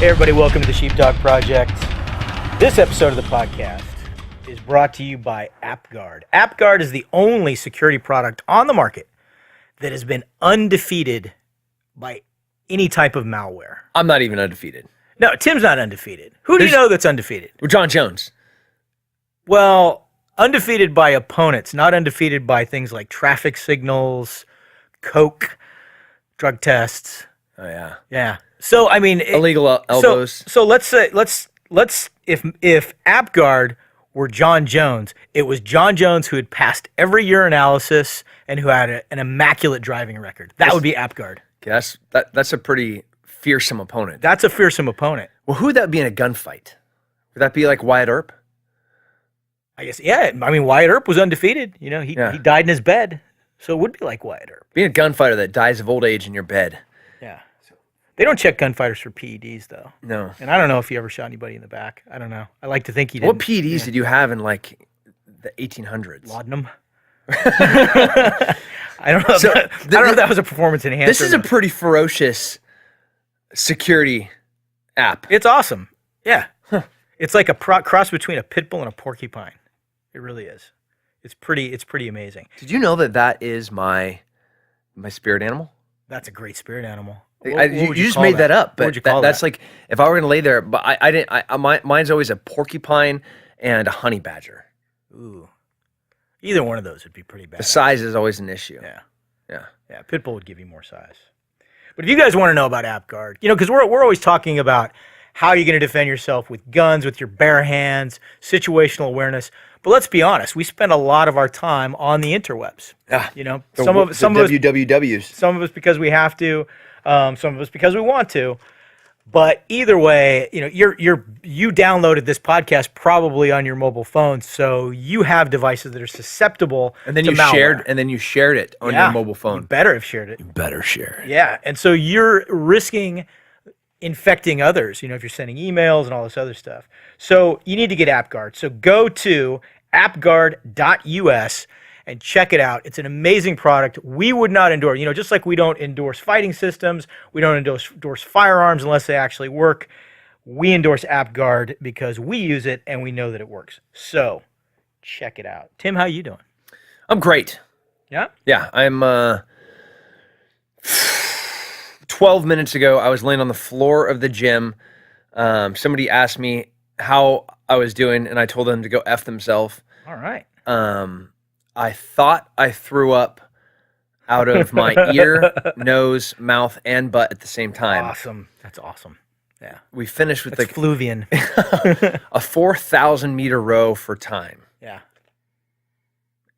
Hey everybody, welcome to the Sheepdog Project. This episode of the podcast is brought to you by AppGuard. AppGuard is the only security product on the market that has been undefeated by any type of malware. I'm not even undefeated. No, Tim's not undefeated. Who do you know that's undefeated? John Jones. Well, undefeated by opponents, not undefeated by things like traffic signals, coke, drug tests. Oh yeah. Yeah. So I mean, illegal elbows. So let's say if AppGuard were John Jones, it was John Jones who had passed every urinalysis and who had an immaculate driving record. That would be AppGuard. Okay, that's a pretty fearsome opponent. That's a fearsome opponent. Well, who would that be in a gunfight? Would that be like Wyatt Earp? I guess, yeah. I mean, Wyatt Earp was undefeated. You know, he died in his bed, so it would be like Wyatt Earp. Being a gunfighter that dies of old age in your bed. Yeah. They don't check gunfighters for PEDs, though. No. And I don't know if he ever shot anybody in the back. I don't know. I like to think he did. What PEDs did you have in like the 1800s? Laudanum. I don't know. I don't know if that was a performance enhancer. This is a pretty ferocious security app. It's awesome. Yeah. Huh. It's like a cross between a pit bull and a porcupine. It really is. It's pretty amazing. Did you know that is my spirit animal? That's a great spirit animal. You just made that up, but that's like if I were going to lay there. But I didn't. Mine's always a porcupine and a honey badger. Ooh, either one of those would be pretty bad. The size is always an issue. Yeah. Pitbull would give you more size. But if you guys want to know about AppGuard, you know, because we're always talking about how you're going to defend yourself with guns, with your bare hands, situational awareness. But let's be honest, we spend a lot of our time on the interwebs. You know, some of us WWWs. Some of us because we have to. Some of us because we want to, but either way, you know, you downloaded this podcast probably on your mobile phone, so you have devices that are susceptible. And then to malware. you shared it on your mobile phone. You better have shared it. You better share it. Yeah, and so you're risking infecting others. You know, if you're sending emails and all this other stuff. So you need to get AppGuard. So go to appguard.us. and check it out. It's an amazing product. We would not endorse, you know, just like we don't endorse fighting systems, we don't endorse firearms unless they actually work. We endorse AppGuard because we use it and we know that it works. So check it out. Tim, how you doing? I'm great. Yeah? Yeah, I'm 12 minutes ago, I was laying on the floor of the gym. Somebody asked me how I was doing, and I told them to go F themselves. All right. I thought I threw up out of my ear, nose, mouth, and butt at the same time. Awesome. That's awesome. Yeah. We finished with Fluvian. a 4,000 meter row for time. Yeah.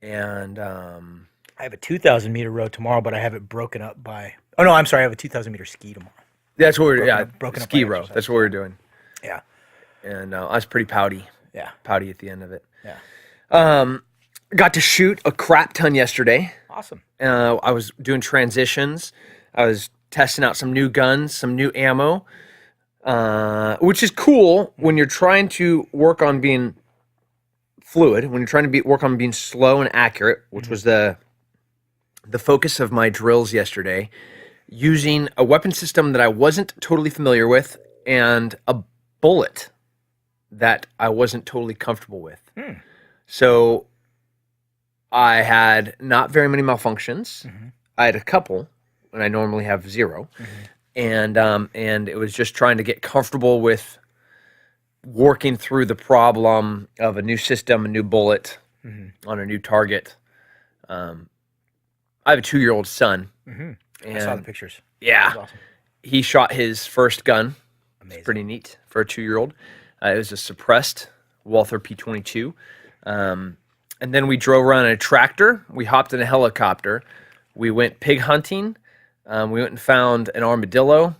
And I have a 2,000 meter row tomorrow, but I have it broken up by. Oh no, I'm sorry. I have a 2,000 meter ski tomorrow. That's what we're broken up ski row. That's what we're doing. Yeah. And I was pretty pouty. Yeah. Pouty at the end of it. Yeah. Got to shoot a crap ton yesterday. Awesome. I was doing transitions. I was testing out some new guns, some new ammo, which is cool when you're trying to work on being fluid, when you're trying to work on being slow and accurate, which was the focus of my drills yesterday, using a weapon system that I wasn't totally familiar with and a bullet that I wasn't totally comfortable with. So I had not very many malfunctions. I had a couple, and I normally have zero. And it was just trying to get comfortable with working through the problem of a new system, a new bullet on a new target. I have a 2-year-old son. And I saw the pictures. Yeah. That's awesome. He shot his first gun. Amazing. It's pretty neat for a 2-year-old. It was a suppressed Walther P22. And then we drove around in a tractor. We hopped in a helicopter. We went pig hunting. We went and found an armadillo.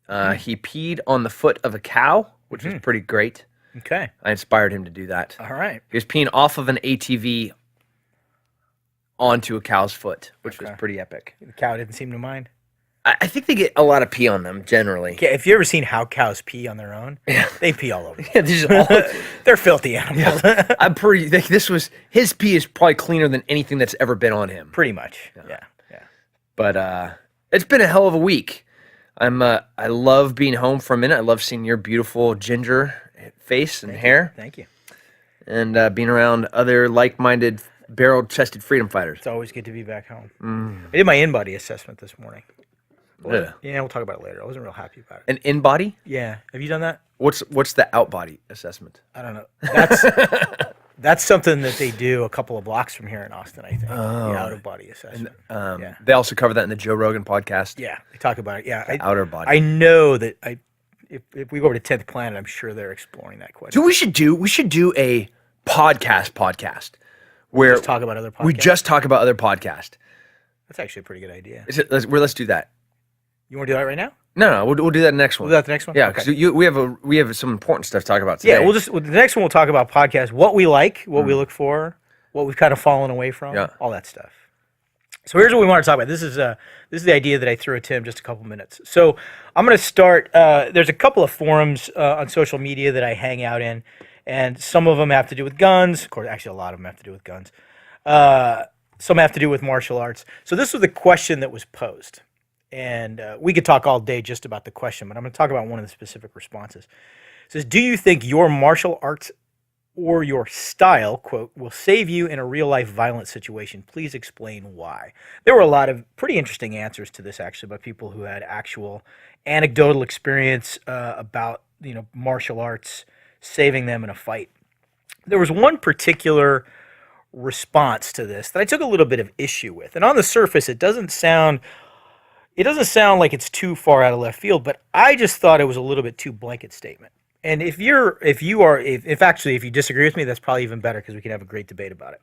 He peed on the foot of a cow, which was pretty great. Okay. I inspired him to do that. All right. He was peeing off of an ATV onto a cow's foot, which was pretty epic. The cow didn't seem to mind. I think they get a lot of pee on them generally. Okay, if you ever seen how cows pee on their own, they pee all over. Yeah, they're filthy animals. Yeah. I'm pretty. His pee is probably cleaner than anything that's ever been on him. Pretty much. Yeah. But it's been a hell of a week. I love being home for a minute. I love seeing your beautiful ginger face and hair, Thank you. and being around other like-minded, barrel-chested freedom fighters. It's always good to be back home. I did my in-body assessment this morning. Yeah. Yeah, we'll talk about it later. I wasn't real happy about it. An in-body? Yeah. Have you done that? What's the out-body assessment? I don't know. That's something that they do a couple of blocks from here in Austin, I think. The out-of-body assessment. Yeah. They also cover that in the Joe Rogan podcast. Yeah, they talk about it. Yeah. Outer body. I know that if we go over to 10th Planet, I'm sure they're exploring that question. So we should do a podcast where Just talk about other podcasts. we just talk about other podcasts. That's actually a pretty good idea. Let's do that. You want to do that right now? No, we'll do that next one. We'll do that the next one? Yeah, Okay. because we have some important stuff to talk about today. Yeah, the next one we'll talk about podcasts, what we like, what we look for, what we've kind of fallen away from, all that stuff. So here's what we want to talk about. This is the idea that I threw at Tim just a couple minutes. So I'm going to start. There's a couple of forums on social media that I hang out in, and some of them have to do with guns. Of course, actually, a lot of them have to do with guns. Some have to do with martial arts. So this was the question that was posed, and we could talk all day just about the question, but I'm going to talk about one of the specific responses. It says, "Do you think your martial arts or your style, quote, will save you in a real-life violent situation? Please explain why." There were a lot of pretty interesting answers to this, actually, by people who had actual anecdotal experience about, martial arts saving them in a fight. There was one particular response to this that I took a little bit of issue with. And on the surface, it doesn't sound like it's too far out of left field, but I just thought it was a little bit too blanket statement. And if you disagree with me, that's probably even better because we can have a great debate about it.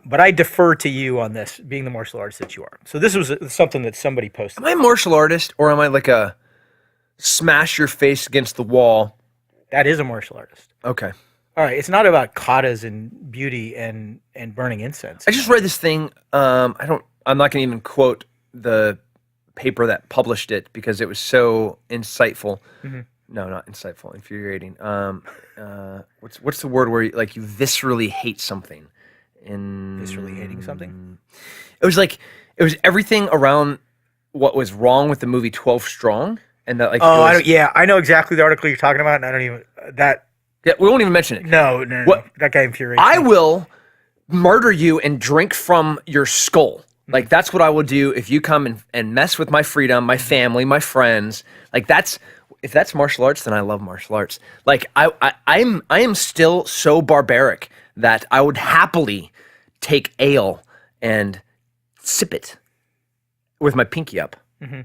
But I defer to you on this, being the martial artist that you are. So this was something that somebody posted. Am I a martial artist, or am I like a smash your face against the wall? That is a martial artist. Okay. All right. It's not about katas and beauty and burning incense. I just read this thing. I'm not going to even quote the paper that published it because it was so insightful. Mm-hmm. No, not insightful. Infuriating. What's the word where you viscerally hate something? Viscerally hating something? It was everything around what was wrong with the movie 12 Strong, and that I know exactly the article you're talking about, and I don't even that. Yeah, we won't even mention it. No. That guy infuriates me. I will murder you and drink from your skull. Like, that's what I will do if you come and mess with my freedom, my family, my friends. If that's martial arts, then I love martial arts. Like, I am still so barbaric that I would happily take ale and sip it with my pinky up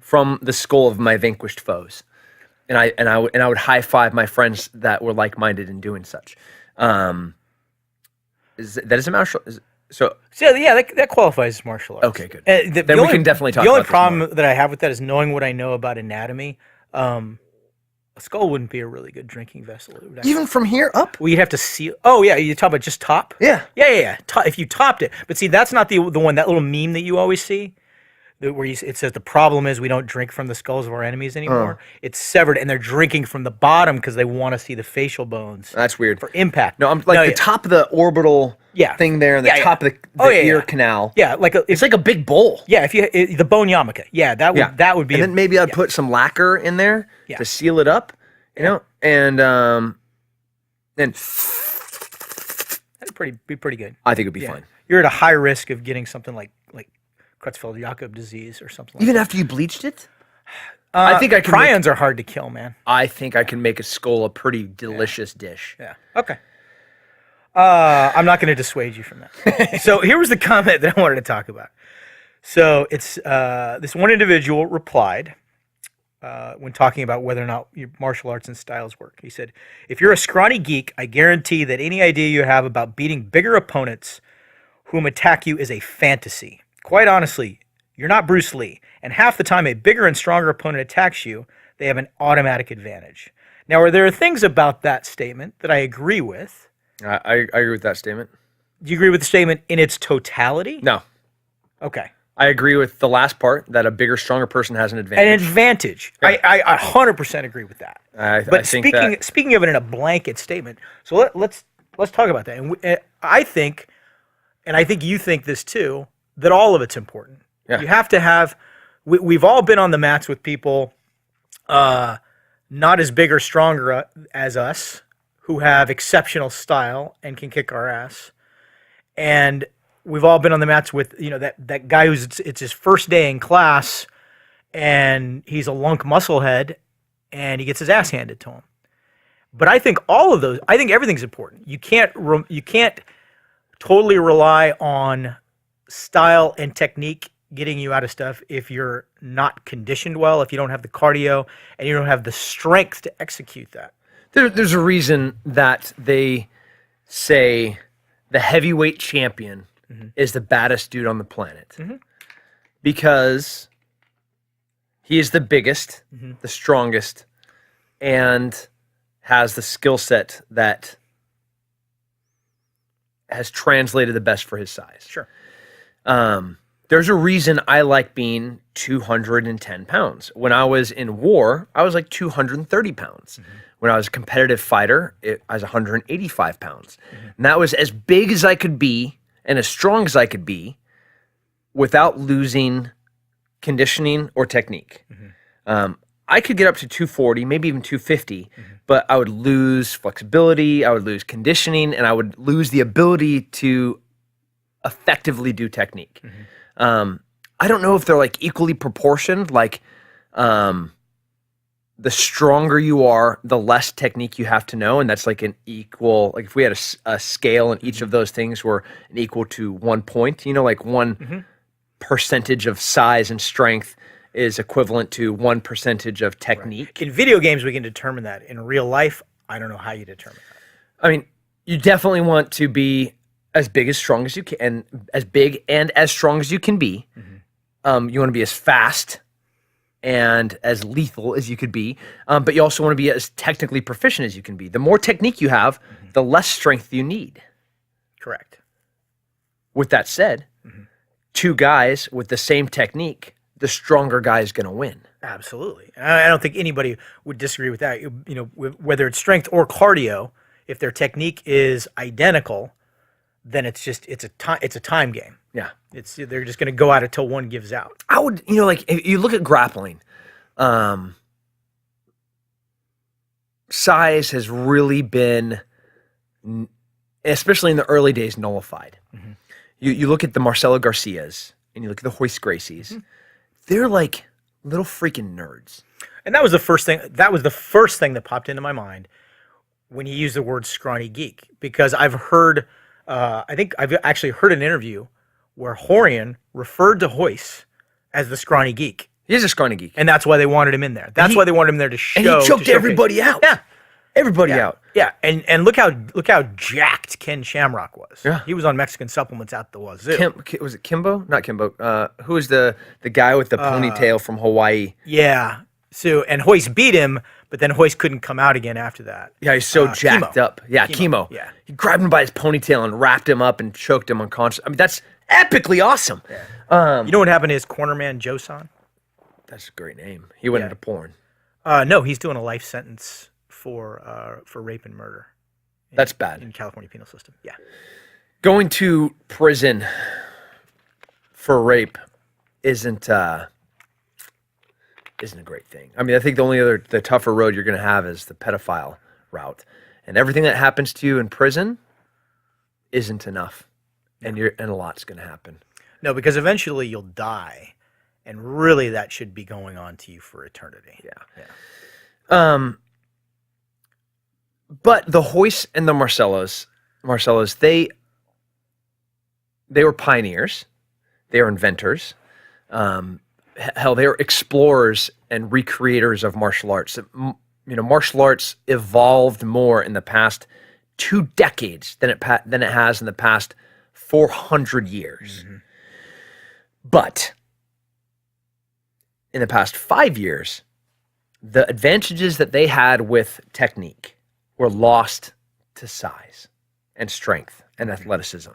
from the skull of my vanquished foes. And I would high five my friends that were like minded in doing such. Is a martial? So yeah, that qualifies as martial arts. Okay, good. Then we can definitely talk. The only about problem that I have with that is knowing what I know about anatomy. A skull wouldn't be a really good drinking vessel. Even from here up? Well, you'd have to seal. Oh yeah, you talk about just top. Yeah. If you topped it, but see, that's not the one. That little meme that you always see, where it says the problem is we don't drink from the skulls of our enemies anymore. It's severed, and they're drinking from the bottom because they want to see the facial bones. That's weird For impact. No, I'm like the top of the orbital thing there, and the top of the ear canal. Yeah, it's like a big bowl. Yeah, the bone yarmulke. Yeah, that would be. And then maybe I'd put some lacquer in there to seal it up. And that'd be pretty good. I think it'd be fine. You're at a high risk of getting something like Creutzfeldt-Jakob disease or something. Even like after you bleached it, I think I can. Prions are hard to kill, man. I think I can make a skull a pretty delicious dish. Yeah. Okay. I'm not going to dissuade you from that. So here was the comment that I wanted to talk about. So it's this one individual replied when talking about whether or not your martial arts and styles work. He said, "If you're a scrawny geek, I guarantee that any idea you have about beating bigger opponents whom attack you is a fantasy. Quite honestly, you're not Bruce Lee, and half the time a bigger and stronger opponent attacks you, they have an automatic advantage." Now, there are things about that statement that I agree with. I agree with that statement. Do you agree with the statement in its totality? No. Okay. I agree with the last part, that a bigger, stronger person has an advantage. An advantage. Yeah. I 100% agree with that. But speaking of it in a blanket statement, so let's talk about that. And I think you think this too, that all of it's important. Yeah. You have to have we've all been on the mats with people not as big or stronger as us who have exceptional style and can kick our ass. And we've all been on the mats with, that guy who's it's his first day in class and he's a lunk musclehead and he gets his ass handed to him. But I think I think everything's important. You can't totally rely on style and technique getting you out of stuff if you're not conditioned well, if you don't have the cardio and you don't have the strength to execute that. There's a reason that they say the heavyweight champion is the baddest dude on the planet. Because he is the biggest, the strongest, and has the skill set that has translated the best for his size. Sure. There's a reason I like being 210 pounds. When I was in war, I was like 230 pounds. When I was a competitive fighter, I was 185 pounds. And that was as big as I could be and as strong as I could be without losing conditioning or technique. I could get up to 240, maybe even 250, but I would lose flexibility, I would lose conditioning, and I would lose the ability to effectively do technique. I don't know if they're like equally proportioned, like the stronger you are, the less technique you have to know, and that's like an equal, like if we had a scale and each of those things were an equal to 1 point, like one percentage of size and strength is equivalent to 1% of technique. Right. In video games, we can determine that. In real life, I don't know how you determine that. I mean, you definitely want to be as big, as strong as you can, and as big and as strong as you can be. You want to be as fast and as lethal as you could be, but you also want to be as technically proficient as you can be. The more technique you have, the less strength you need. Correct. With that said, two guys with the same technique, the stronger guy is going to win. Absolutely. I don't think anybody would disagree with that. Whether it's strength or cardio, if their technique is identical, then it's a time game. Yeah. They're just going to go at it till one gives out. I would, like if you look at grappling, size has really been, especially in the early days, nullified. You look at the Marcelo Garcias and you look at the Hoist Gracies, they're like little freaking nerds. And that was the first thing that popped into my mind when he used the word scrawny geek, because I've heard, I think I've actually heard an interview where Horian referred to Hoist as the scrawny geek. He is a scrawny geek. And that's why they wanted him in there. That's why they wanted him there to show. And he choked everybody out. Yeah. Everybody out. Yeah. And look how jacked Ken Shamrock was. Yeah. He was on Mexican supplements out the wazoo. Was it Kimbo? Not Kimbo. Who was the guy with the ponytail from Hawaii? Yeah. So, and Hoist beat him, but then Hoist couldn't come out again after that. Yeah, he's so jacked up. Yeah, Chemo. Yeah. He grabbed him by his ponytail and wrapped him up and choked him unconscious. I mean, that's epically awesome. Yeah. You know what happened to his corner man, Josan? That's a great name. He went into porn. No, he's doing a life sentence for rape and murder. That's bad. In California penal system. Yeah. Going to prison for rape isn't a great thing. I mean, I think the tougher road you're going to have is the pedophile route, and everything that happens to you in prison isn't enough, and a lot's going to happen. No, because eventually you'll die, and really that should be going on to you for eternity. Yeah. But the Hoists and the Marcellos, they were pioneers, they were inventors. Hell, they were explorers and recreators of martial arts. Martial arts evolved more in the past 2 decades than it has in the past 400 years. But in the past 5 years, the advantages that they had with technique were lost to size and strength and athleticism.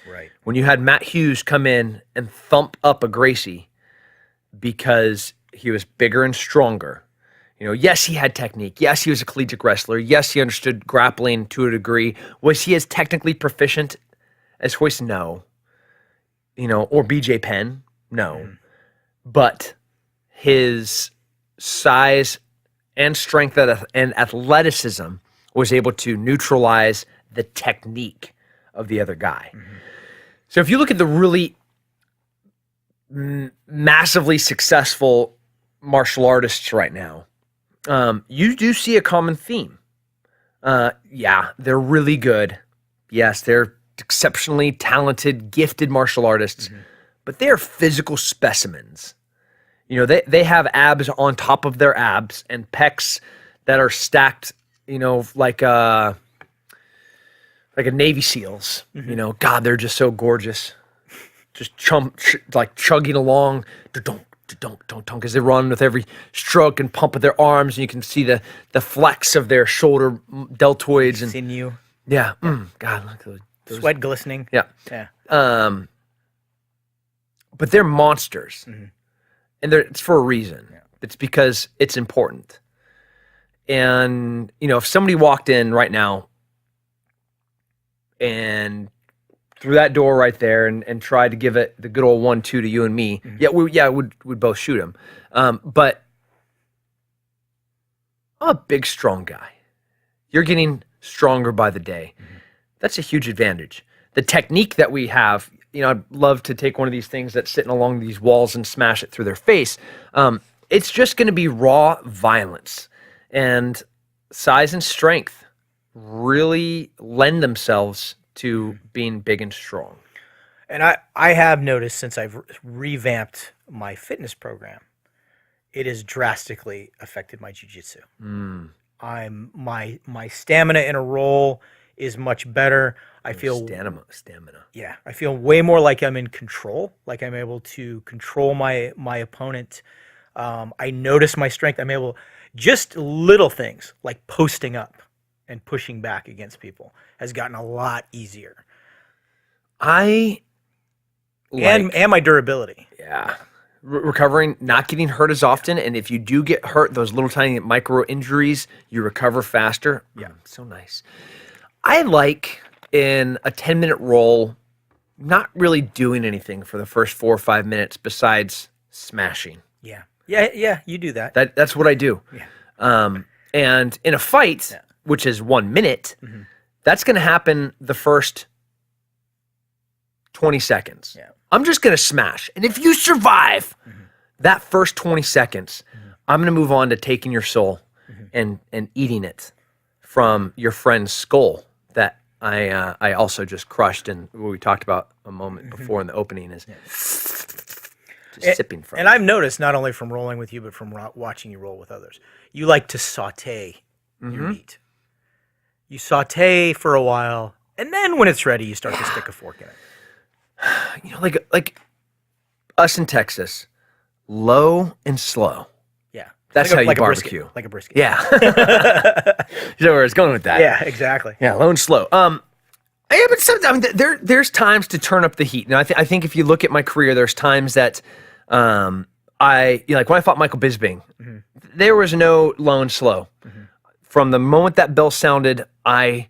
Right. When you had Matt Hughes come in and thump up a Gracie because he was bigger and stronger. Yes, he had technique. Yes, he was a collegiate wrestler. Yes, he understood grappling to a degree. Was he as technically proficient as Hoist? No. Or BJ Penn? No. But his size and strength and athleticism was able to neutralize the technique of the other guy. So if you look at the really massively successful martial artists right now, you do see a common theme. Yeah, they're really good. Yes, they're exceptionally talented, gifted martial artists, but they're physical specimens. You know, they have abs on top of their abs and pecs that are stacked, you know, like a Navy SEALs. You know, God, they're just so gorgeous. Just like chugging along, dunk, as they run with every stroke and pump of their arms, and you can see the flex of their shoulder deltoids and Sinew. yeah. God, look at those. Sweat glistening. Yeah. Yeah. But they're monsters, and it's for a reason. Yeah. It's because it's important. And you know, if somebody walked in right now and through that door right there and tried to give it the good old 1-2 to you and me, we'd both shoot him. But I'm a big, strong guy. You're getting stronger by the day. That's a huge advantage. The technique that we have, you know, I'd love to take one of these things that's sitting along these walls and smash it through their face. It's just going to be raw violence. And size and strength really lend themselves to being big and strong. And I have noticed since I've revamped my fitness program, it has drastically affected my jiu-jitsu. My stamina in a roll is much better. I feel stamina. Yeah, I feel way more like I'm in control, like I'm able to control my opponent. I notice my strength. I'm able, just little things like posting up and pushing back against people has gotten a lot easier. And my durability. Yeah. Recovering, not getting hurt as often, and if you do get hurt, those little tiny micro injuries, you recover faster. Yeah, so nice. I like in a 10-minute roll, not really doing anything for the first 4 or 5 minutes besides smashing. Yeah, you do that. That's what I do. Yeah. And in a fight, which is 1 minute, that's going to happen the first 20 seconds. Yeah. I'm just going to smash. And if you survive that first 20 seconds, I'm going to move on to taking your soul and eating it from your friend's skull that I also just crushed, and what we talked about a moment before in the opening is just sipping from. And I've noticed, not only from rolling with you, but from watching you roll with others, you like to saute your meat. You saute for a while, and then when it's ready, you start to stick a fork in it. You know, like us in Texas, low and slow. Yeah. That's how you barbecue. Like a brisket. Yeah. You know where I was going with that. Yeah, exactly. Yeah, low and slow. Yeah, but sometimes there's times to turn up the heat. Now, I think if you look at my career, there's times that like when I fought Michael Bisping, there was no low and slow. From the moment that bell sounded, I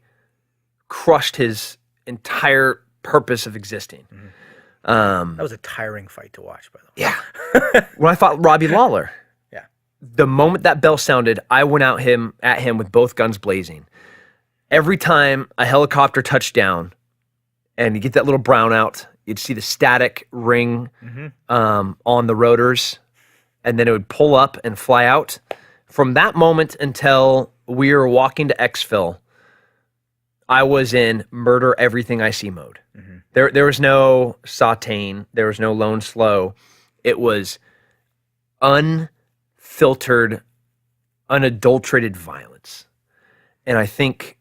crushed his entire purpose of existing. That was a tiring fight to watch, by the way. Yeah. When I fought Robbie Lawler, the moment that bell sounded, I went at him with both guns blazing. Every time a helicopter touched down and you get that little brownout, you'd see the static ring on the rotors, and then it would pull up and fly out. From that moment until we were walking to exfil, I was in murder everything I see mode. There was no sauteing. There was no low and slow. It was unfiltered, unadulterated violence. And I think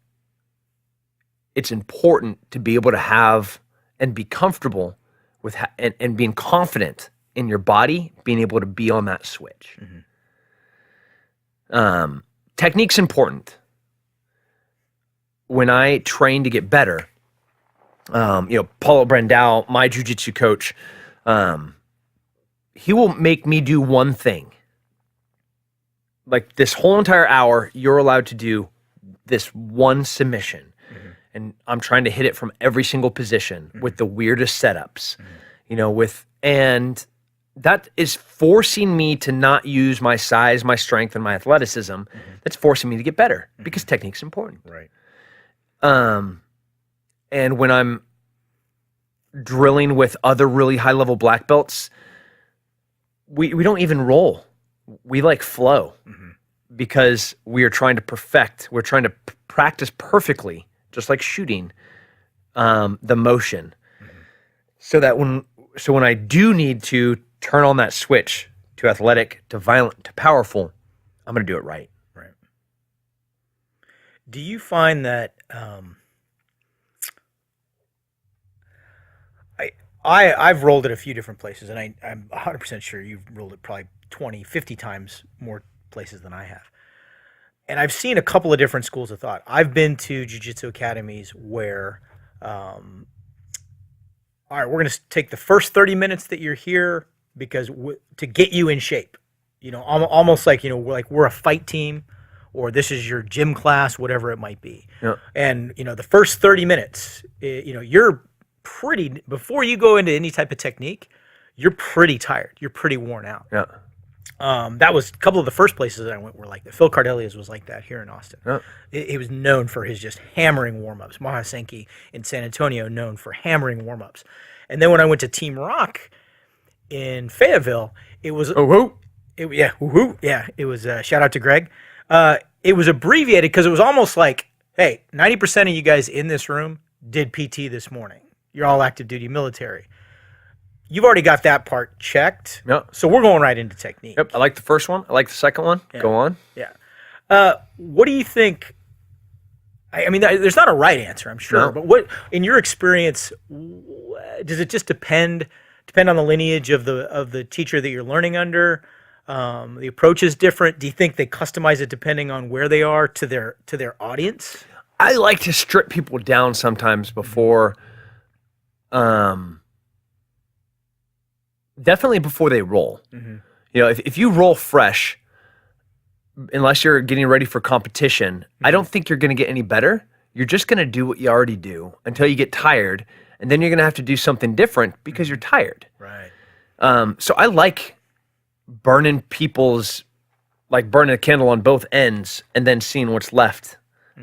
it's important to be able to have and be comfortable with and being confident in your body, being able to be on that switch. Technique's important. When I train to get better, Paulo Brandao, my jiu-jitsu coach, he will make me do one thing. Like this whole entire hour, you're allowed to do this one submission. And I'm trying to hit it from every single position with the weirdest setups, and that is forcing me to not use my size, my strength, and my athleticism. That's forcing me to get better because technique's important. Right. And when I'm drilling with other really high level black belts, we don't even roll. We like flow because we are trying to perfect. We're trying to practice perfectly, just like shooting, the motion, so that when I do need to turn on that switch to athletic, to violent, to powerful, I'm going to do it right. Right. Do you find that I've rolled at a few different places, and I'm 100% sure you've rolled it probably 20, 50 times more places than I have. And I've seen a couple of different schools of thought. I've been to jiu-jitsu academies where, all right, we're going to take the first 30 minutes that you're here because to get you in shape, almost like, like we're a fight team, or this is your gym class, whatever it might be. Yeah. And, the first 30 minutes, you're pretty, before you go into any type of technique, you're pretty tired. You're pretty worn out. Yeah. That was a couple of the first places that I went were like that. Phil Cardelia's was like that here in Austin. Yeah. He was known for his just hammering warm-ups. Maha Senki in San Antonio, known for hammering warm-ups. And then when I went to Team Rock in Fayetteville, it was it was shout out to Greg. It was abbreviated because it was almost like, hey, 90% of you guys in this room did PT this morning. You're all active duty military. You've already got that part checked. Yep. So we're going right into technique. Yep. I like the first one. I like the second one. Yeah. Go on. Yeah. What do you think? I mean, there's not a right answer, I'm sure. No. But what, in your experience, does it just depend on the lineage of the teacher that you're learning under? The approach is different. Do you think they customize it depending on where they are to their audience? I like to strip people down sometimes before, definitely before they roll. Mm-hmm. If you roll fresh, unless you're getting ready for competition, I don't think you're going to get any better. You're just going to do what you already do until you get tired, and then you're going to have to do something different because you're tired. Right. So I like burning a candle on both ends and then seeing what's left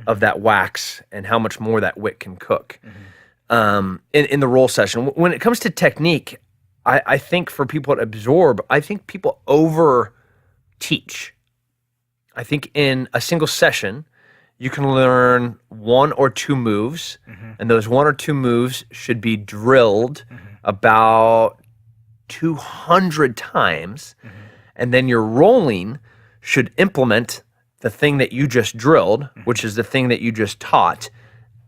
of that wax and how much more that wick can cook in the roll session. When it comes to technique, I think for people to absorb, I think people over teach. I think in a single session, you can learn one or two moves, and those one or two moves should be drilled about 200 times, and then your rolling should implement the thing that you just drilled, which is the thing that you just taught,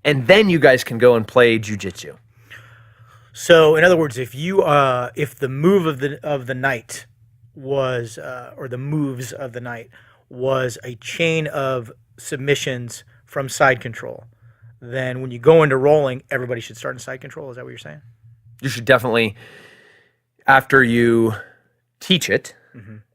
and then you guys can go and play jiu-jitsu. So, in other words, if the move of the night was, or the moves of the night was a chain of submissions from side control, then when you go into rolling, everybody should start in side control. Is that what you're saying? You should definitely, after you teach it,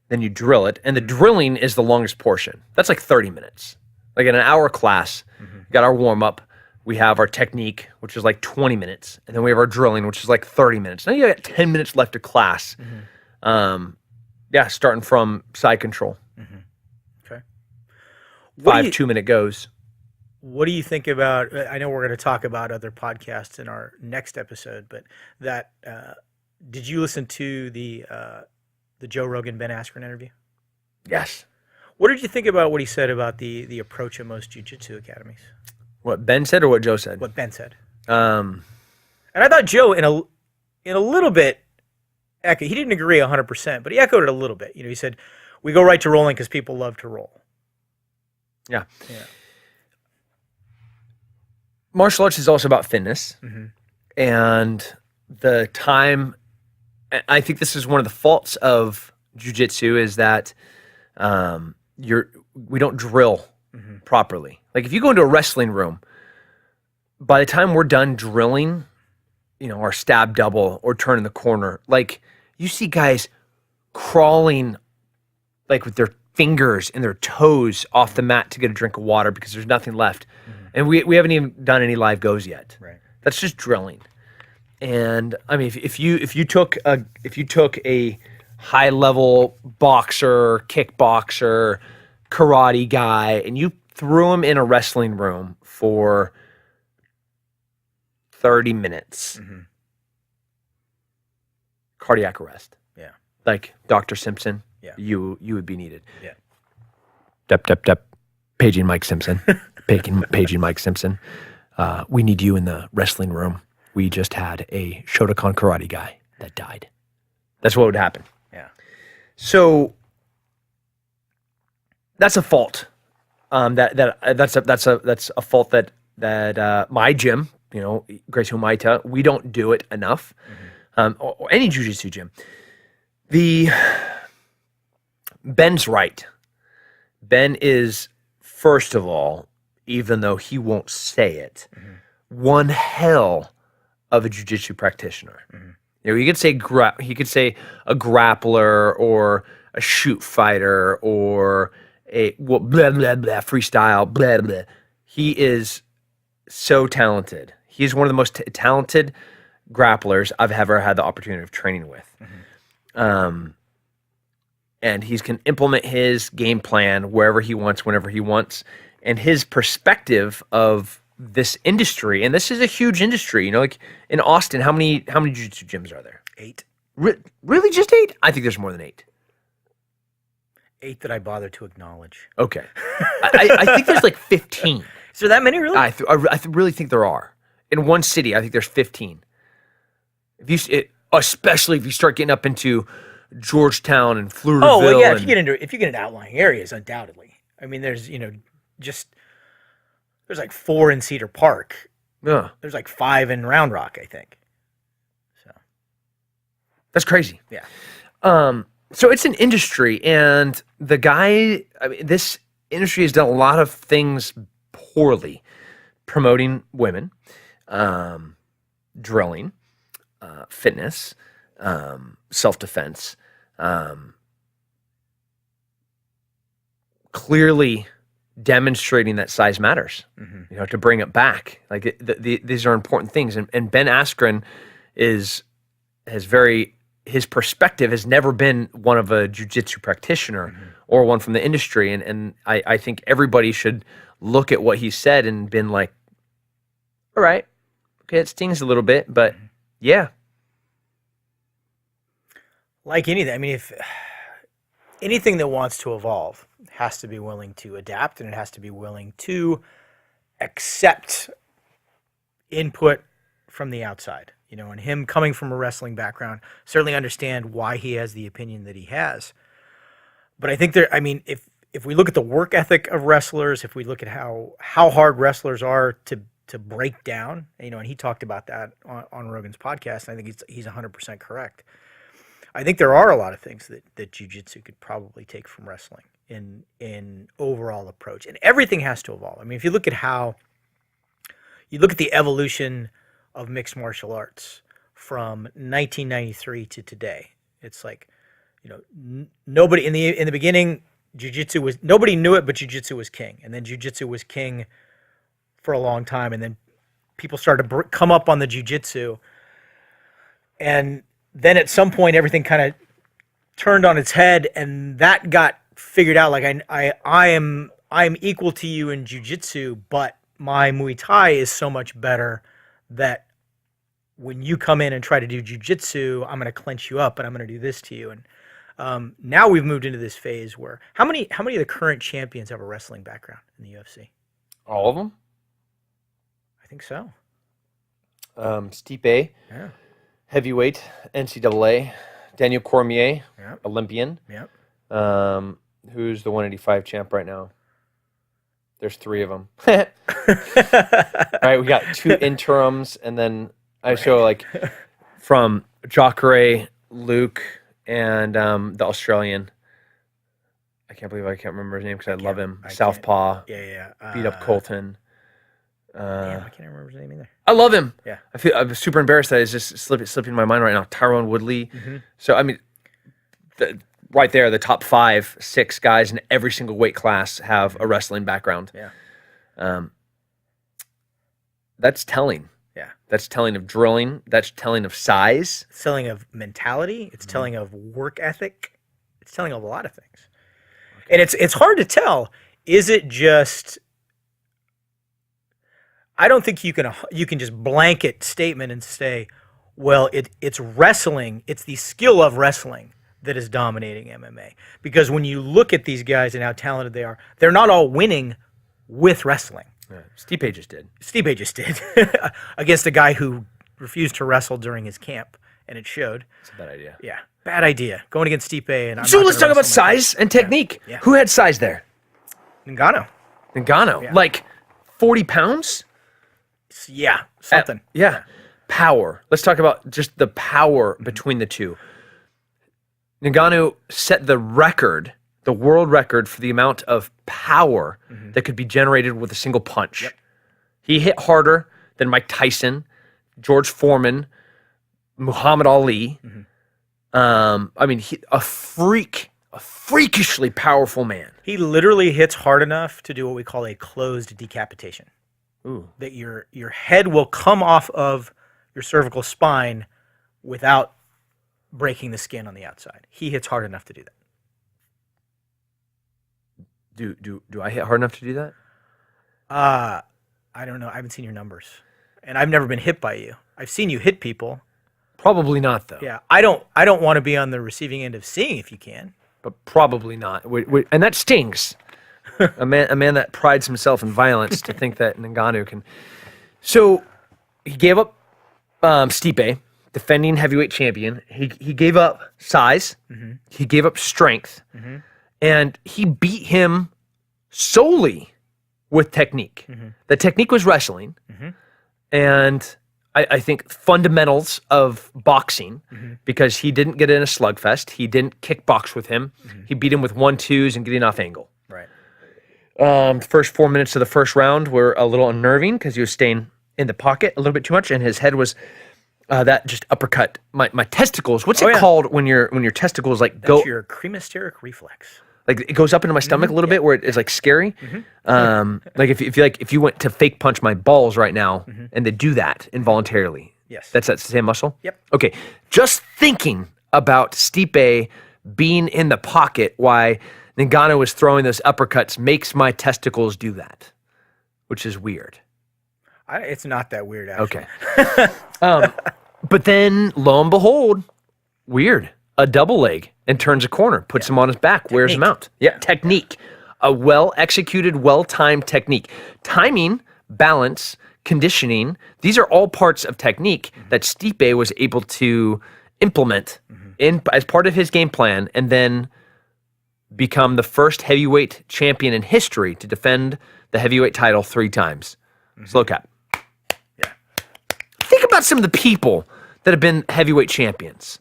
then you drill it, and the drilling is the longest portion. That's like 30 minutes. Like in an hour class, we got our warm up. We have our technique, which is like 20 minutes. And then we have our drilling, which is like 30 minutes. Now you got 10 minutes left of class. Starting from side control. Okay. 5 2-minute goes. What do you think about, I know we're going to talk about other podcasts in our next episode, but did you listen to the Joe Rogan, Ben Askren interview? Yes. What did you think about what he said about the approach of most jiu-jitsu academies? What Ben said or what Joe said? What Ben said. And I thought Joe, in a little bit, he didn't agree 100%, but he echoed it a little bit. He said, we go right to rolling because people love to roll. Yeah. Martial arts is also about fitness. And the time, I think this is one of the faults of jiu-jitsu is that we don't drill properly. Like if you go into a wrestling room, by the time we're done drilling, our stab double or turn in the corner, like you see guys crawling like with their fingers and their toes off the mat to get a drink of water because there's nothing left. And we haven't even done any live goes yet. Right. That's just drilling. And I mean, if you took a high-level boxer, kickboxer, karate guy, and you threw him in a wrestling room for 30 minutes. Cardiac arrest. Yeah. Like Dr. Simpson, Yeah. you would be needed. Yeah. Dep. Paging Mike Simpson. Paging Mike Simpson. We need you in the wrestling room. We just had a Shotokan karate guy that died. That's what would happen. Yeah. So that's a fault. That's a fault that my gym, Grace Humaita, we don't do it enough. Or any jiu-jitsu gym. Ben's right. Ben is, first of all, even though he won't say it, one hell of a jiu-jitsu practitioner. He could say a grappler or a shoot fighter or a blah blah blah freestyle blah blah. He is so talented. He's one of the most talented grapplers I've ever had the opportunity of training with. And he can implement his game plan wherever he wants, whenever he wants. And his perspective of this industry, and this is a huge industry, like in Austin, how many jiu-jitsu gyms are there? 8. Really, just 8? I think there's more than 8. 8 that I bother to acknowledge. Okay. I think there's like 15. Is there that many, really? I really think there are. In one city, I think there's 15. Especially if you start getting up into Georgetown and Floridville. Oh, well, yeah, if you get into outlying areas, undoubtedly. I mean, there's, there's like 4 in Cedar Park. Yeah. There's like 5 in Round Rock, I think. So that's crazy. Yeah. So it's an industry, and this industry has done a lot of things poorly. Promoting women, drilling, fitness, self-defense, clearly demonstrating that size matters, to bring it back. Like these are important things. And Ben Askren his perspective has never been one of a jiu-jitsu practitioner or one from the industry. And I think everybody should look at what he said and been like, all right, okay, it stings a little bit, but yeah. Like anything, I mean, if anything that wants to evolve has to be willing to adapt, and it has to be willing to accept input from the outside. And him coming from a wrestling background, certainly understand why he has the opinion that he has. But I think if we look at the work ethic of wrestlers, if we look at how hard wrestlers are to break down, and he talked about that on Rogan's podcast, and I think he's 100% correct. I think there are a lot of things that jiu-jitsu could probably take from wrestling in overall approach, and everything has to evolve. I mean, if you look at the evolution of mixed martial arts from 1993 to today, it's like, nobody in the beginning, jiu-jitsu was, nobody knew it, but jiu-jitsu was king, and then jiu-jitsu was king for a long time, and then people started to come up on the jiu-jitsu, and then at some point everything kind of turned on its head, and that got figured out. Like I'm equal to you in jiu-jitsu, but my Muay Thai is so much better that when you come in and try to do jiu-jitsu, I'm going to clench you up and I'm going to do this to you. And now we've moved into this phase where how many of the current champions have a wrestling background in the UFC? All of them? I think so. Stipe, Yeah. heavyweight, NCAA, Daniel Cormier, Yep. Olympian. Yep. Who's the 185 champ right now? There's 3 of them. Right, we got 2 interims, and then I show like from Jacare, Luke, and the Australian. I can't believe I can't remember his name because I love him. Southpaw. Yeah. Beat up Colton. Damn, I can't remember his name either. I love him. Yeah. I'm super embarrassed that it's just slipping my mind right now. Tyrone Woodley. So I mean, right there, the top 5, 6 guys in every single weight class have a wrestling background. Yeah. That's telling. Yeah. That's telling of drilling. That's telling of size. It's telling of mentality. It's telling of work ethic. It's telling of a lot of things. And it's hard to tell. Is it just? I don't think you can just blanket statement and say, well, it's wrestling. It's the skill of wrestling that is dominating MMA. Because when you look at these guys and how talented they are, they're not all winning with wrestling. Yeah. Stipe just did. Stipe just did against a guy who refused to wrestle during his camp, and it showed. It's a bad idea. Yeah, bad idea. Going against Stipe, and I'm So not let's gonna talk about wrestle myself. size and technique. Yeah. Who had size there? Ngannou. Ngannou. Yeah. Like 40 pounds? Yeah, something. Yeah. Power. Let's talk about just the power between the two. Ngannou set the record, the world record for the amount of power that could be generated with a single punch. Yep. He hit harder than Mike Tyson, George Foreman, Muhammad Ali. I mean, a freakishly powerful man. He literally hits hard enough to do what we call a closed decapitation. Ooh. That your head will come off of your cervical spine without breaking the skin on the outside. He hits hard enough to do that. Do I hit hard enough to do that? I don't know. I haven't seen your numbers, and I've never been hit by you. I've seen you hit people. Probably not, though. Yeah, I don't want to be on the receiving end of seeing if you can. But probably not. And that stings. a man that prides himself in violence to think that Ngannou can. So he gave up Stipe, defending heavyweight champion. He gave up size. He gave up strength, and he beat him solely with technique. The technique was wrestling, and I think fundamentals of boxing, because he didn't get in a slugfest. He didn't kickbox with him. He beat him with 1-2s and getting off angle. Right. First 4 minutes of the first round were a little unnerving because he was staying in the pocket a little bit too much, and his head was that just uppercut my testicles. What's it called when your testicles like go? That's your cremasteric reflex. Like it goes up into my stomach a little bit, where it's like scary. Like if you went to fake punch my balls right now, and they do that involuntarily. Yes. That's that same muscle. Yep. Okay. Just thinking about Stipe being in the pocket, why Ngannou was throwing those uppercuts, makes my testicles do that, which is weird. It's not that weird, actually. Okay. But then, lo and behold, weird. A double leg and turns a corner, puts him on his back, wears him out. Yeah, technique. A well-executed, well-timed technique. Timing, balance, conditioning, these are all parts of technique that Stipe was able to implement as part of his game plan, and then become the first heavyweight champion in history to defend the heavyweight title 3 times. Slow cap. Yeah. Think about some of the people that have been heavyweight champions.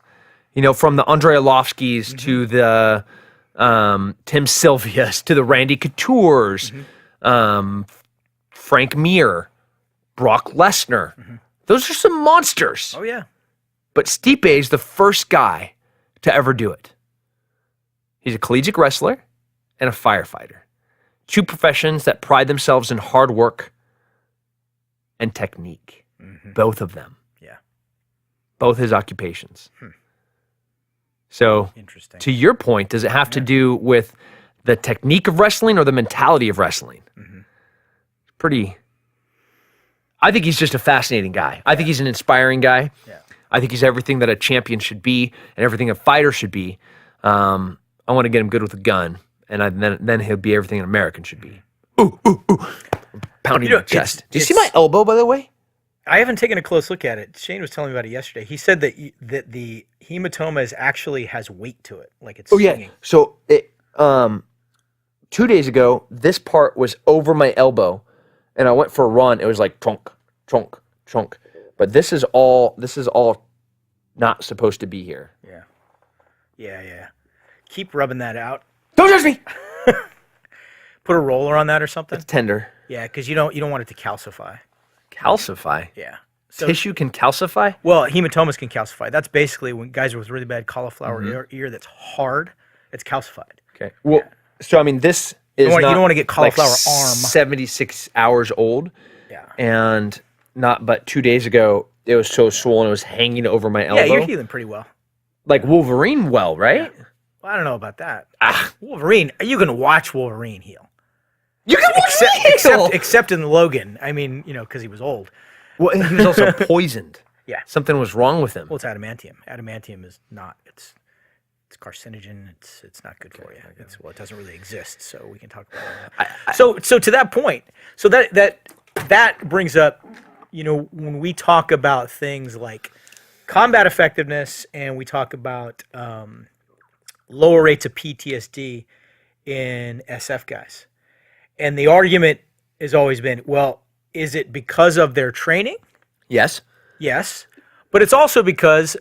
You know, from the Andre Arlovskis to the Tim Sylvias to the Randy Couture's, Frank Mir, Brock Lesnar. Those are some monsters. Oh, yeah. But Stipe is the first guy to ever do it. He's a collegiate wrestler and a firefighter. 2 professions that pride themselves in hard work and technique. Both of them. Yeah. Both his occupations. So, Interesting. to your point, does it have to do with the technique of wrestling or the mentality of wrestling? Pretty. I think he's just a fascinating guy. I think he's an inspiring guy. Yeah. I think he's everything that a champion should be and everything a fighter should be. I want to get him good with a gun, and then he'll be everything an American should be. Ooh, ooh, ooh. Pounding my chest. Do you see my elbow, by the way? I haven't taken a close look at it. Shane was telling me about it yesterday. He said that the hematoma actually has weight to it, like it's stinging. So it 2 days ago, this part was over my elbow, and I went for a run. It was like trunk, trunk, trunk. But this is all not supposed to be here. Yeah. Yeah. Keep rubbing that out. Don't touch me. Put a roller on that or something. It's tender. Yeah, because you don't want it to calcify. Calcify. Yeah. So, Tissue can calcify? well, hematomas can calcify. That's basically when guys with really bad cauliflower ear that's hard, it's calcified. Okay. Well, so I mean, this is You don't not want to get cauliflower like arm. 76 hours old, Yeah. and not but 2 days ago, it was so swollen it was hanging over my elbow. Yeah, you're healing pretty well. Like Wolverine well, right? Yeah. Well, I don't know about that. Wolverine, you can watch Wolverine heal. You can Except in Logan. I mean, because he was old. Well, he was also poisoned. Yeah. Something was wrong with him. Well, it's adamantium. Adamantium is not. It's carcinogen. It's not good for you. It doesn't really exist. So we can talk about that. So to that point, so that brings up, when we talk about things like combat effectiveness and we talk about lower rates of PTSD in SF guys, and the argument has always been, well, is it because of their training? Yes. Yes, but it's also because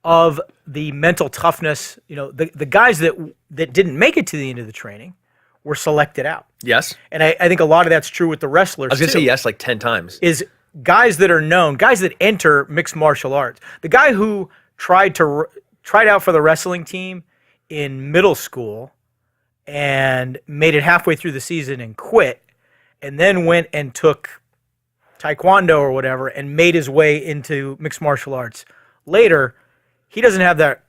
of the mental toughness. The guys that didn't make it to the end of the training were selected out. Yes. And I think a lot of that's true with the wrestlers. I was going to say yes like 10 times. Is guys that are known, guys that enter mixed martial arts. The guy who tried out for the wrestling team in middle school and made it halfway through the season and quit, and then went and took Taekwondo or whatever and made his way into mixed martial arts later, he doesn't have that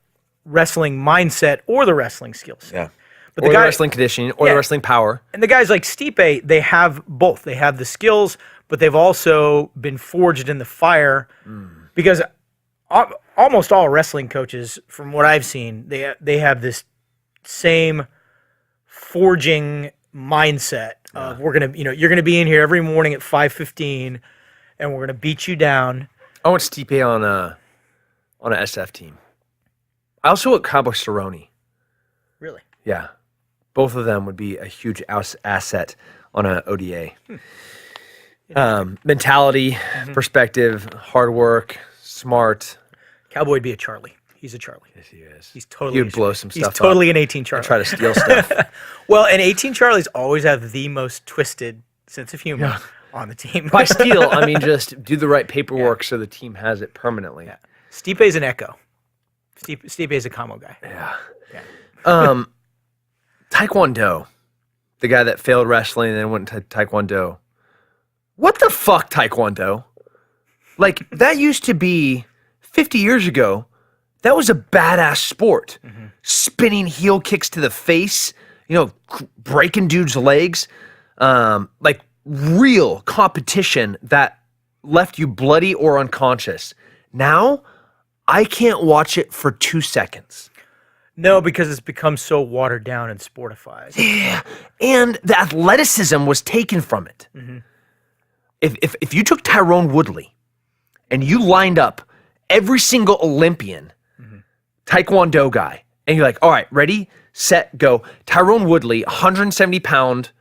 wrestling mindset or the wrestling skills. Yeah. But or the wrestling conditioning or the wrestling power. And the guys like Stipe, they have both. They have the skills, but they've also been forged in the fire because almost all wrestling coaches, from what I've seen, they have this same forging mindset of you're gonna be in here every morning at 5:15, and we're gonna beat you down. I want Stipe on a SF team. I also want Cabo Cerrone. Really? Yeah, both of them would be a huge asset on an ODA. Mentality, perspective, hard work, smart. Cowboy would be a Charlie. He's a Charlie. Yes, he is. He's totally. He would blow some stuff up. He's totally an 18 Charlie. Try to steal stuff. Well, and 18 Charlies always have the most twisted sense of humor on the team. By steal, I mean just do the right paperwork so the team has it permanently. Yeah. Stipe's an echo. Stipe's a commo guy. Yeah. Taekwondo, the guy that failed wrestling and then went to Taekwondo. What the fuck, Taekwondo? Like, that used to be 50 years ago. That was a badass sport. Spinning heel kicks to the face, breaking dudes' legs. Like real competition that left you bloody or unconscious. Now, I can't watch it for 2 seconds. No, because it's become so watered down and sportified. Yeah, and the athleticism was taken from it. If you took Tyrone Woodley and you lined up every single Olympian Taekwondo guy, and you're like, all right, ready, set, go. Tyrone Woodley, 170-pound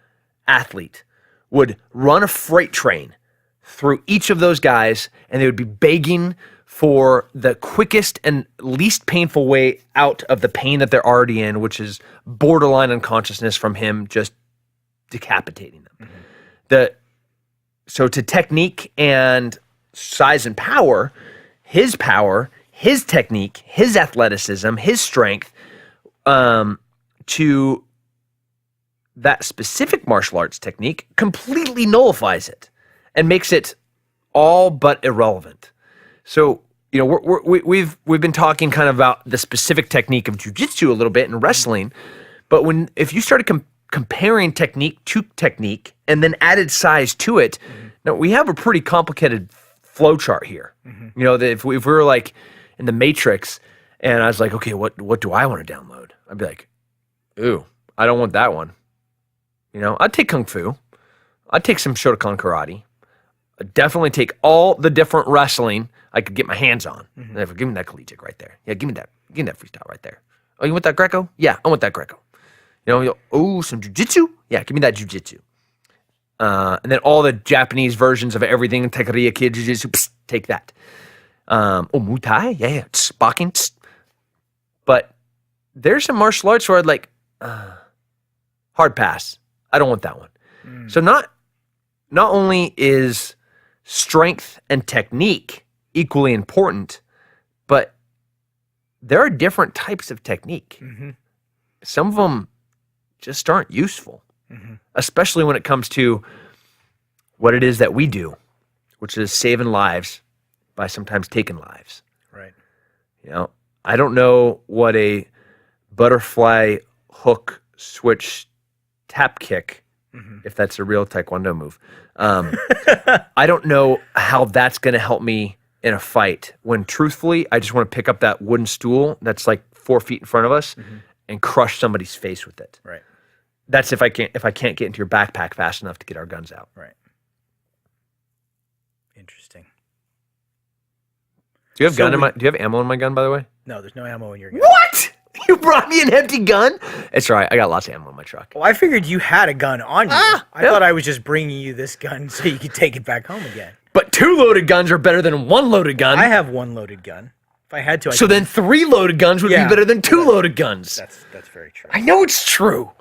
athlete, would run a freight train through each of those guys, and they would be begging for the quickest and least painful way out of the pain that they're already in, which is borderline unconsciousness from him just decapitating them. So to technique and size and power, his technique, his athleticism, his strength, to that specific martial arts technique completely nullifies it and makes it all but irrelevant. So, we've been talking kind of about the specific technique of jiu-jitsu a little bit in wrestling, but if you started comparing technique to technique and then added size to it, now we have a pretty complicated flow chart here. That if we were like in the Matrix and I was like, okay, what do I want to download? I'd be like, ooh, I don't want that one. I'd take Kung Fu. I'd take some Shotokan Karate. I'd definitely take all the different wrestling I could get my hands on. Give me that collegiate right there. Yeah, give me that freestyle right there. Oh, you want that Greco? Yeah, I want that Greco. Some jiu-jitsu? Yeah, give me that jiu-jitsu. And then all the Japanese versions of everything, Taikariya Kid, jiu-jitsu, take that. Muay Thai? Yeah, boxing. But there's some martial arts where I'd like, hard pass. I don't want that one. So not only is strength and technique equally important, but there are different types of technique. Some of them just aren't useful, especially when it comes to what it is that we do. which is saving lives by sometimes taking lives. Right. You know, I don't know what a butterfly hook switch tap kick, if that's a real Taekwondo move. I don't know how that's going to help me in a fight when truthfully, I just want to pick up that wooden stool that's like 4 feet in front of us and crush somebody's face with it. Right. That's if I can't get into your backpack fast enough to get our guns out. Right. Interesting. Do you have do you have ammo in my gun, by the way? No, there's no ammo in your gun. What? You brought me an empty gun? It's all right. I got lots of ammo in my truck. Well, I figured you had a gun on you. I thought I was just bringing you this gun so you could take it back home again. But 2 loaded guns are better than 1 loaded gun. I have 1 loaded gun. If I had to, So then 3 loaded guns would be better than 2 loaded guns. That's very true. I know it's true.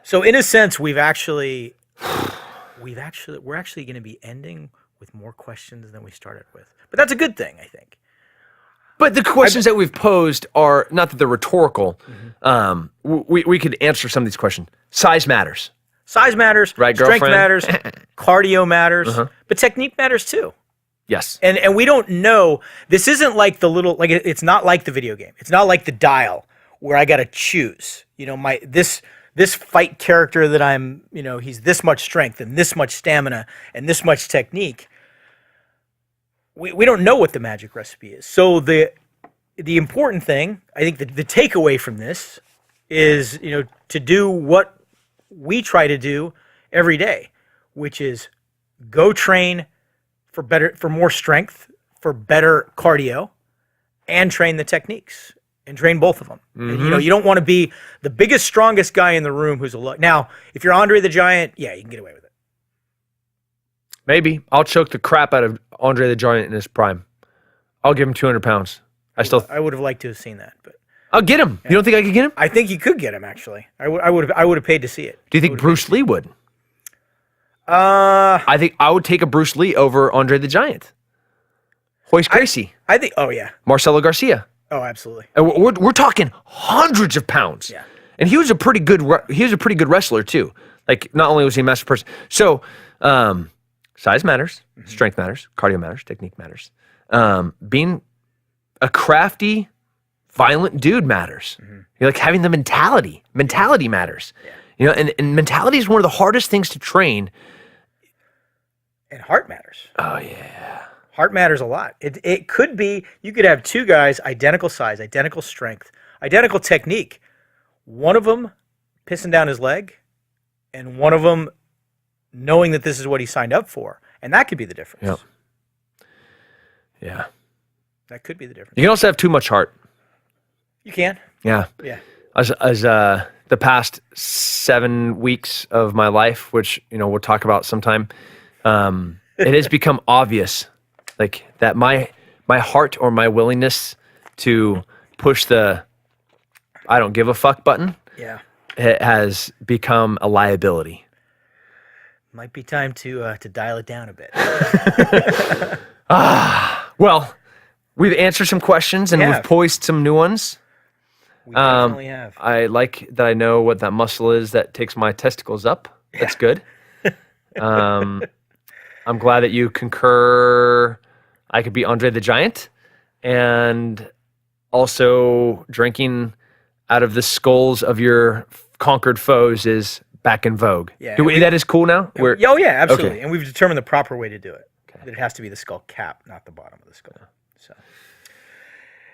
So in a sense, we're actually going to be ending with more questions than we started with. But that's a good thing, I think. But the questions that we've posed are not that they're rhetorical. We could answer some of these questions. Size matters. Size matters. Right, strength girlfriend? matters. Cardio matters. But technique matters too. Yes. And we don't know. This isn't like it's not like the video game. It's not like the dial where I got to choose. You know, this fight character that I'm, you know, he's this much strength and this much stamina and this much technique. We don't know what the magic recipe is. So the important thing, I think the takeaway from this is, you know, to do what we try to do every day, which is go train for more strength, for better cardio, and train the techniques. And train both of them. And, you know, you don't want to be the biggest, strongest guy in the room who's now, if you're Andre the Giant, yeah, you can get away with it. Maybe. I'll choke the crap out of Andre the Giant in his prime. I'll give him 200 pounds. I would have liked to have seen that, but I'll get him. Yeah. You don't think I could get him? I think you could get him, actually. I would have paid to see it. Do you think Bruce Lee would? I think I would take a Bruce Lee over Andre the Giant. Hoist Gracie. I think, oh yeah. Marcelo Garcia. Oh, absolutely. And we're talking hundreds of pounds. Yeah. And he was a pretty good wrestler too. Like, not only was he a master person. So, size matters, strength matters, cardio matters, technique matters. Being a crafty, violent dude matters. You're like having the mentality. Mentality matters. Yeah. You know, and mentality is one of the hardest things to train. And heart matters. Oh yeah. Heart matters a lot. It could be, you could have 2 guys, identical size, identical strength, identical technique. One of them pissing down his leg, and one of them knowing that this is what he signed up for. And that could be the difference. Yep. Yeah. That could be the difference. You can also have too much heart. You can. Yeah. Yeah. As the past 7 weeks of my life, which, you know, we'll talk about sometime, it has become obvious, like, that my heart or my willingness to push the I don't give a fuck button, it has become a liability. Might be time to dial it down a bit. Well, we've answered some questions and we've posed some new ones. We definitely have. I like that I know what that muscle is that takes my testicles up. That's good. I'm glad that you concur I could be Andre the Giant, and also drinking out of the skulls of your conquered foes is back in vogue. Yeah, that is cool now? Oh yeah, absolutely. Okay. And we've determined the proper way to do it. Okay. That it has to be the skull cap, not the bottom of the skull. So,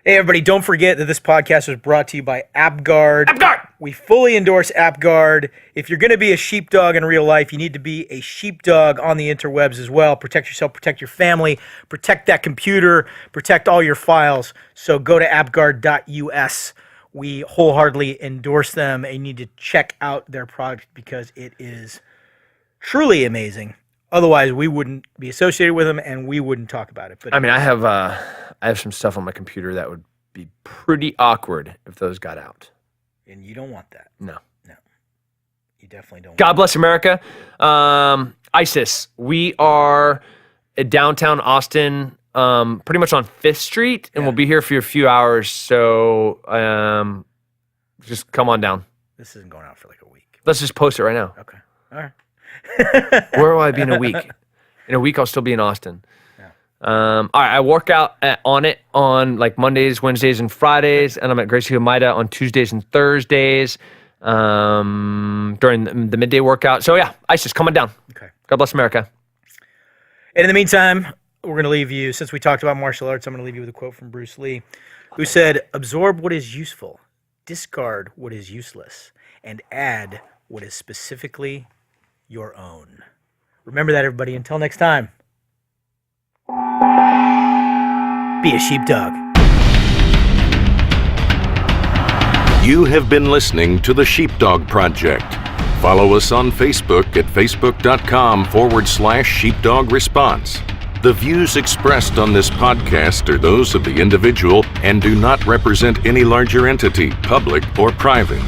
hey everybody, don't forget that this podcast was brought to you by AppGuard. AppGuard! We fully endorse AppGuard. If you're going to be a sheepdog in real life, you need to be a sheepdog on the interwebs as well. Protect yourself, protect your family, protect that computer, protect all your files. So go to appguard.us. We wholeheartedly endorse them, and you need to check out their product because it is truly amazing. Otherwise, we wouldn't be associated with them, and we wouldn't talk about it. But I mean, I have some stuff on my computer that would be pretty awkward if those got out. And you don't want that. No. You definitely don't. God bless America. ISIS. We are at downtown Austin, pretty much on 5th Street, and we'll be here for a few hours. So just come on down. This isn't going out for like a week. Let's just post it right now. Okay. All right. Where will I be in a week? In a week, I'll still be in Austin. All right, I work out on it on like Mondays, Wednesdays, and Fridays, and I'm at Gracie Humaida on Tuesdays and Thursdays during the midday workout. So yeah, ISIS coming down. Okay. God bless America. And in the meantime, we're going to leave you, since we talked about martial arts, I'm going to leave you with a quote from Bruce Lee, who said, "Absorb what is useful, discard what is useless, and add what is specifically your own." Remember that, everybody. Until next time. Be a sheepdog. You have been listening to the Sheepdog Project. Follow us on Facebook at facebook.com/sheepdog response. The views expressed on this podcast are those of the individual and do not represent any larger entity, public or private.